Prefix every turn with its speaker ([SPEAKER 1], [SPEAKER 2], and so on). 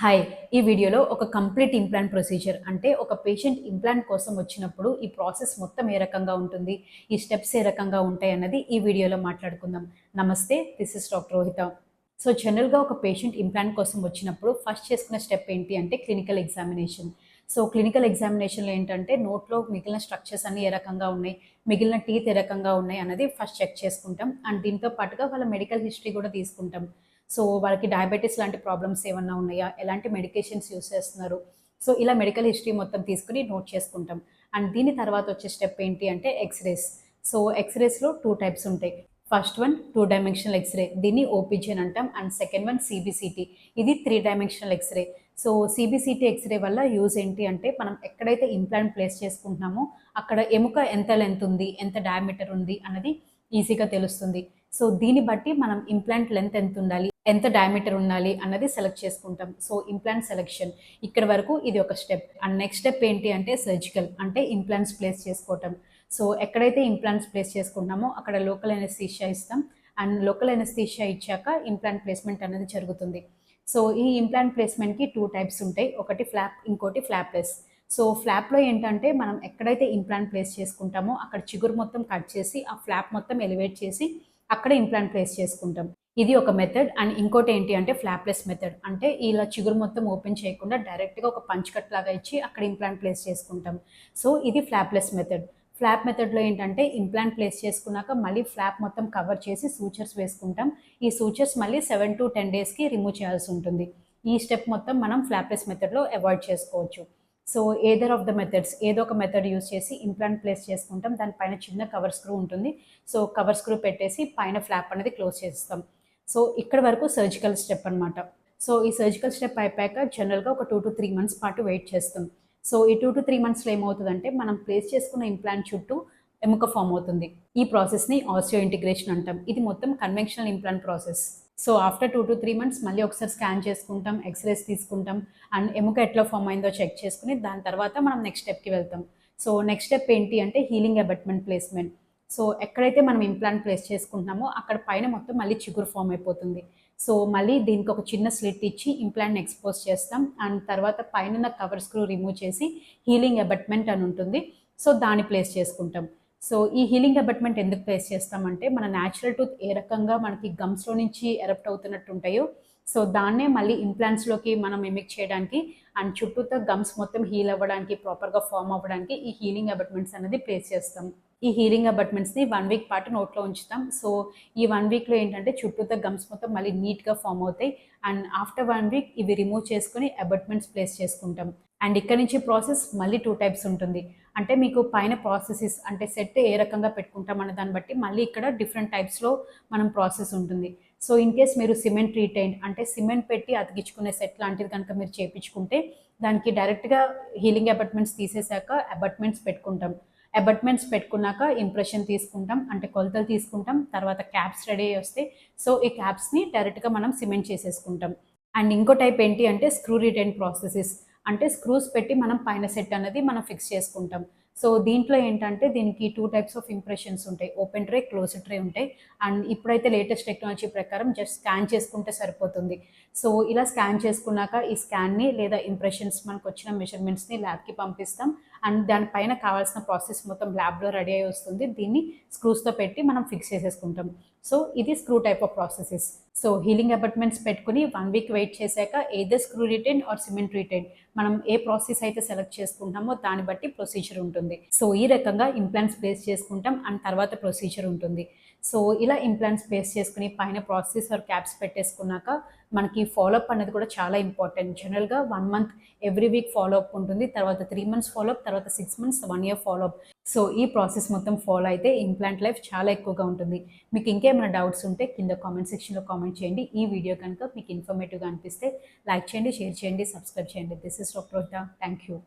[SPEAKER 1] Hi! ఈ వీడియోలో ఒక కంప్లీట్ ఇంప్లాంట్ ప్రొసీజర్ అంటే ఒక పేషెంట్ ఇంప్లాంట్ కోసం వచ్చినప్పుడు ఈ ప్రాసెస్ మొత్తం ఏ రకంగా ఉంటుంది? ఈ స్టెప్స్ ఏ రకంగా ఉంటాయన్నది ఈ వీడియోలో మాట్లాడుకుందాం. నమస్తే. This is doctor Rohitha. So, జనరల్‌గా ఒక పేషెంట్ ఇంప్లాంట్ కోసం వచ్చినప్పుడు ఫస్ట్ చేసుకునే స్టెప్ ఏంటి అంటే క్లినికల్ ఎగ్జామినేషన్. సో, క్లినికల్ ఎగ్జామినేషన్‌లో ఏంటంటే నోట్లో మిగిలిన స్ట్రక్చర్స్ అన్నీ ఏ రకంగా ఉన్నాయి, మిగిలిన టీత్ ఏ రకంగా ఉన్నాయి అన్నది ఫస్ట్ చెక్ చేసుకుంటాం. అండ్ దీంతో పాటుగా వాళ్ళ మెడికల్ హిస్టరీ కూడా తీసుకుంటాం. సో, వాళ్ళకి డయాబెటిస్ లాంటి ప్రాబ్లమ్స్ ఏమన్నా ఉన్నాయా? ఎలాంటి మెడికేషన్స్ యూజ్ చేస్తున్నారు? సో, ఇలా మెడికల్ హిస్టరీ మొత్తం తీసుకొని నోట్ చేసుకుంటాం. అండ్ దీని తర్వాత వచ్చే స్టెప్ ఏంటి అంటే ఎక్స్‌రేస్. సో, ఎక్స్‌రేస్‌లో 2 టైప్స్ ఉంటాయి. First one 2 dimensional x-ray. దీన్ని ఓపీజీ అని అంటాం. And second one CBCT. ఇది 3 dimensional x-ray. So, CBCT x-ray వల్ల యూజ్ ఏంటి అంటే మనం ఎక్కడైతే ఇంప్లాంట్ ప్లేస్ చేసుకుంటున్నామో అక్కడ ఎముక ఎంత లెంత్ ఉంది, ఎంత డయామీటర్ ఉంది అన్నది ఈజీగా తెలుస్తుంది. సో, దీన్ని బట్టి మనం ఇంప్లాంట్ లెంత్ ఎంత ఉండాలి, ఎంత డయామీటర్ ఉండాలి అన్నది సెలెక్ట్ చేసుకుంటాం. సో, ఇంప్లాంట్ సెలెక్షన్ ఇక్కడి వరకు ఇది ఒక స్టెప్. అండ్ నెక్స్ట్ స్టెప్ ఏంటి అంటే సర్జికల్ అంటే ఇంప్లాంట్స్ ప్లేస్ చేసుకోవటం. సో, ఎక్కడైతే ఇంప్లాంట్స్ ప్లేస్ చేసుకుంటున్నామో అక్కడ లోకల్ అనెస్థీషియా ఇస్తాం. అండ్ లోకల్ అనెస్థీషియా ఇచ్చాక ఇంప్లాంట్ ప్లేస్‌మెంట్ అనేది జరుగుతుంది. సో, ఈ ఇంప్లాంట్ ప్లేస్‌మెంట్‌కి 2 టైప్స్ ఉంటాయి. ఒకటి ఫ్లాప్, ఇంకోటి ఫ్లాప్‌లెస్. సో, ఫ్లాప్‌లో ఏంటంటే మనం ఎక్కడైతే ఇంప్లాంట్ ప్లేస్ చేసుకుంటామో అక్కడ చిగురు మొత్తం కట్ చేసి ఆ ఫ్లాప్ మొత్తం ఎలివేట్ చేసి అక్కడ ఇంప్లాంట్ ప్లేస్ చేసుకుంటాం. ఇది ఒక మెథడ్. అండ్ ఇంకోటి ఏంటి అంటే ఫ్లాప్‌లెస్ మెథడ్. అంటే ఇలా చిగురు మొత్తం ఓపెన్ చేయకుండా డైరెక్ట్‌గా ఒక పంచ్ కట్ లాగా ఇచ్చి అక్కడ ఇంప్లాంట్ ప్లేస్ చేసుకుంటాం. సో, ఇది ఫ్లాప్‌లెస్ మెథడ్. ఫ్లాప్ మెథడ్‌లో ఏంటంటే ఇంప్లాంట్ ప్లేస్ చేసుకున్నాక మళ్ళీ ఫ్లాప్ మొత్తం కవర్ చేసి సూచర్స్ వేసుకుంటాం. ఈ సూచర్స్ మళ్ళీ 7-10 డేస్‌కి రిమూవ్ చేయాల్సి ఉంటుంది. ఈ స్టెప్ మొత్తం మనం ఫ్లాప్‌లెస్ మెథడ్‌లో అవాయిడ్ చేసుకోవచ్చు. So, either of the methods ఏదో ఒక మెథడ్ యూజ్ చేసి ఇంప్లాంట్ ప్లేస్ చేసుకుంటాం. దానిపైన చిన్న కవర్ స్క్రూ ఉంటుంది. సో, కవర్ స్క్రూ పెట్టేసి పైన ఫ్లాప్ అనేది క్లోజ్ చేసేస్తాం. సో, ఇక్కడి వరకు సర్జికల్ స్టెప్ అనమాట. సో, ఈ సర్జికల్ స్టెప్ అయిపోయాక జనరల్‌గా ఒక 2-3 మంత్స్ పాటు వెయిట్ చేస్తాం. సో, ఈ 2-3 మంత్స్‌లో ఏమవుతదంటే మనం ప్లేస్ చేసుకున్న ఇంప్లాంట్ చుట్టూ ఎముక ఫార్మ్ అవుతుంది. ఈ ప్రాసెస్‌ని ఆస్టియో ఇంటిగ్రేషన్ అంటాం. ఇది మొత్తం conventional implant process. So, after 2-3 months మళ్ళీ ఒకసారి స్కాన్ చేసుకుంటాం, ఎక్స్‌రేస్ తీసుకుంటాం. అండ్ ఎముక ఎట్లా ఫార్మ్ అయిందో చెక్ చేసుకొని దాని తర్వాత మనం నెక్స్ట్ స్టెప్‌కి వెళ్తాం. సో, నెక్స్ట్ స్టెప్ ఏంటి అంటే హీలింగ్ అబాట్మెంట్ ప్లేస్‌మెంట్. సో, ఎక్కడైతే మనం ఇంప్లాంట్ ప్లేస్ చేసుకుంటున్నామో అక్కడ పైన మొత్తం మళ్ళీ చిగురు ఫార్మ్ అయిపోతుంది. సో, మళ్ళీ దీనికి ఒక చిన్న స్లిట్ ఇచ్చి ఇంప్లాంట్‌ని ఎక్స్‌పోజ్ చేస్తాం. అండ్ తర్వాత పైనున్న కవర్ స్క్రూ రిమూవ్ చేసి హీలింగ్ అబాట్మెంట్ అని ఉంటుంది. సో, దాన్ని ప్లేస్ చేసుకుంటాం. సో, ఈ హీలింగ్ అబాట్మెంట్ ఎందుకు ప్లేస్ చేస్తామంటే మన న్యాచురల్ టూత్ ఏ రకంగా మనకి గమ్స్‌లో నుంచి ఎరప్ట్ అవుతున్నట్టు ఉంటాయో, సో, దాన్నే మళ్ళీ ఇంప్లాంట్స్‌లోకి మనం మిమిక్ చేయడానికి అండ్ చుట్టూతా గమ్స్ మొత్తం హీల్ అవ్వడానికి, ప్రాపర్‌గా ఫార్మ్ అవ్వడానికి ఈ హీలింగ్ అబాట్మెంట్స్ అనేది ప్లేస్ చేస్తాం. ఈ హీలింగ్ అబాట్మెంట్స్‌ని 1 వీక్ పాటు నోట్లో ఉంచుతాం. సో, ఈ 1 వీక్‌లో ఏంటంటే చుట్టూతా గమ్స్ మొత్తం మళ్ళీ నీట్‌గా ఫార్మ్ అవుతాయి. అండ్ ఆఫ్టర్ 1 వీక్ ఇవి రిమూవ్ చేసుకొని అబాట్మెంట్స్ ప్లేస్ చేసుకుంటాం. అండ్ ఇక్కడ నుంచి ప్రాసెస్ మళ్ళీ 2 టైప్స్ ఉంటుంది. అంటే మీకు పైన ప్రాసెసెస్ అంటే సెట్ ఏ రకంగా పెట్టుకుంటాం అన్న దాన్ని బట్టి మళ్ళీ ఇక్కడ డిఫరెంట్ టైప్స్‌లో మనం ప్రాసెస్ ఉంటుంది. సో, ఇన్ కేస్ మీరు సిమెంట్ రీటైన్డ్ అంటే సిమెంట్ పెట్టి అతికించుకునే సెట్ లాంటిది కనుక మీరు చేపించుకుంటే దానికి డైరెక్ట్‌గా హీలింగ్ అబాట్మెంట్స్ తీసేసాక అబాట్మెంట్స్ పెట్టుకుంటాం. అబాట్మెంట్స్ పెట్టుకున్నాక ఇంప్రెషన్ తీసుకుంటాం. అంటే కొలతలు తీసుకుంటాం. తర్వాత క్యాప్స్ రెడీ అయ్యి వస్తాయి. సో, ఈ క్యాప్స్‌ని డైరెక్ట్‌గా మనం సిమెంట్ చేసేసుకుంటాం. అండ్ ఇంకో టైప్ ఏంటి అంటే స్క్రూ రిటైన్ ప్రాసెసెస్. అంటే స్క్రూస్ పెట్టి మనం పైన సెట్ అనేది మనం ఫిక్స్ చేసుకుంటాం. సో, దీంట్లో ఏంటంటే దీనికి 2 టైప్స్ ఆఫ్ ఇంప్రెషన్స్ ఉంటాయి. ఓపెన్ ట్రే, క్లోజ్డ్ ట్రే ఉంటాయి. అండ్ ఇప్పుడైతే లేటెస్ట్ టెక్నాలజీ ప్రకారం జస్ట్ స్కాన్ చేసుకుంటే సరిపోతుంది. సో, ఇలా స్కాన్ చేసుకున్నాక ఈ స్కాన్‌ని లేదా ఇంప్రెషన్స్ మనకొచ్చిన మెజర్‌మెంట్స్‌ని ల్యాబ్‌కి పంపిస్తాం. అండ్ దానిపైన కావాల్సిన ప్రాసెస్ మొత్తం ల్యాబ్‌లో రెడీ అయ్యి వస్తుంది. దీన్ని స్క్రూస్‌తో పెట్టి మనం ఫిక్స్ చేసేసుకుంటాం. సో, ఇది screw type of processes. So, healing abutments పెట్టుకొని 1 వీక్ వెయిట్ చేశాక either screw retain or cement retain మనం ఏ ప్రాసెస్ అయితే సెలెక్ట్ చేసుకుంటామో దాన్ని బట్టి ప్రొసీజర్ ఉంటుంది. సో, ఈ రకంగా ఇంప్లాంట్స్ ప్లేస్ చేసుకుంటాం అండ్ తర్వాత ప్రొసీజర్ ఉంటుంది. సో, ఇలా ఇంప్లాంట్స్ ప్లేస్ చేసుకొని పైన ప్రాసెస్ ఆర్ క్యాప్స్ పెట్టేసుకున్నాక మనకి ఫాలోఅప్ అనేది కూడా చాలా ఇంపార్టెంట్. జనరల్‌గా 1 మంత్ ఎవ్రీ వీక్ ఫాలోఅప్ ఉంటుంది. తర్వాత 3 మంత్స్ ఫాలోఅప్, తర్వాత 6 మంత్స్, 1 ఇయర్ ఫాలోఅప్. సో, ఈ ప్రాసెస్ మొత్తం ఫాలో అయితే ఇంప్లాంట్ లైఫ్ చాలా ఎక్కువగా ఉంటుంది. మీకు ఇంకేమైనా డౌట్స్ ఉంటే కింద కామెంట్ సెక్షన్‌లో కామెంట్ చేయండి. ఈ వీడియో కనుక మీకు ఇన్ఫర్మేటివ్‌గా అనిపిస్తే లైక్ చేయండి, షేర్ చేయండి, సబ్స్క్రైబ్ చేయండి. This is doctor Rohitha. Thank you.